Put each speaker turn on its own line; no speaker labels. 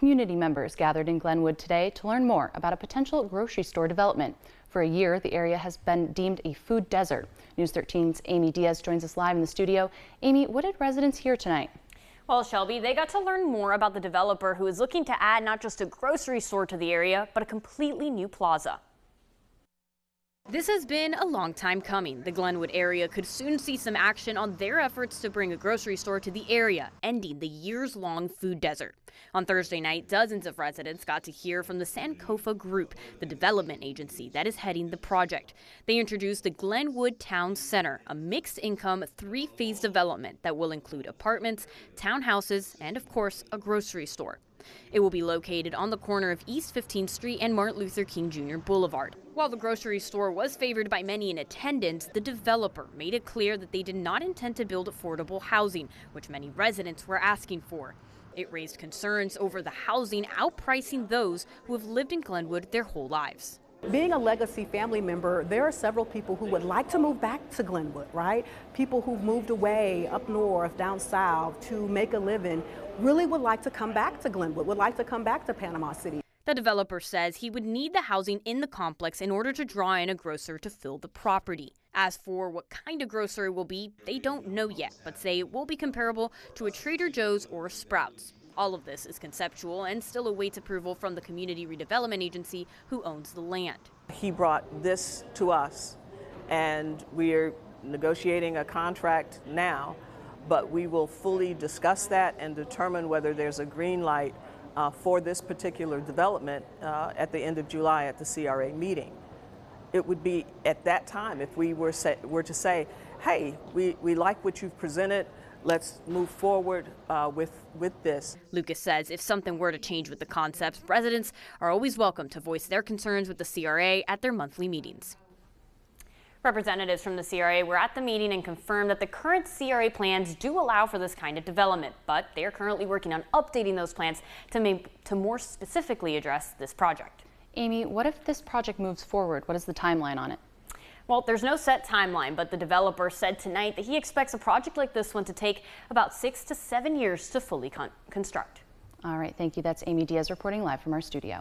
community members gathered in Glenwood today to learn more about a potential grocery store development. For a year, the area has been deemed a food desert. News 13's Amy Diaz joins us live in the studio. Amy, what did residents hear tonight?
Well, Shelby, they got to learn more about the developer who is looking to add not just a grocery store to the area, but a completely new plaza. This has been a long time coming. The Glenwood area could soon see some action on their efforts to bring a grocery store to the area, ending the years-long food desert. On Thursday night, dozens of residents got to hear from the Sankofa Group, the development agency that is heading the project. They introduced the Glenwood Town Center, a mixed-income, three-phase development that will include apartments, townhouses, and, of course, a grocery store. It will be located on the corner of East 15th Street and Martin Luther King Jr. Boulevard. While the grocery store was favored by many in attendance, the developer made it clear that they did not intend to build affordable housing, which many residents were asking for. It raised concerns over the housing outpricing those who have lived in Glenwood their whole lives.
Being a legacy family member, there are several people who would like to move back to Glenwood, right? People who've moved away up north, down south to make a living really would like to come back to Glenwood, would like to come back to Panama City.
The developer says he would need the housing in the complex in order to draw in a grocer to fill the property. As for what kind of grocer it will be, they don't know yet, but say it will be comparable to a Trader Joe's or a Sprouts. All of this is conceptual and still awaits approval from the Community Redevelopment Agency who owns the land.
He brought this to us, and we're negotiating a contract now, but we will fully discuss that and determine whether there's a green light for this particular development at the end of July at the CRA meeting. It would be at that time if we were to say, hey, we like what you've presented, let's move forward with this.
Lucas says if something were to change with the concepts, residents are always welcome to voice their concerns with the CRA at their monthly meetings. Representatives from the CRA were at the meeting and confirmed that the current CRA plans do allow for this kind of development, but they are currently working on updating those plans to more specifically address this project.
Amy, what if this project moves forward? What is the timeline on it?
Well, there's no set timeline, but the developer said tonight that he expects a project like this one to take about 6 to 7 years to fully construct.
All right, thank you. That's Amy Diaz reporting live from our studio.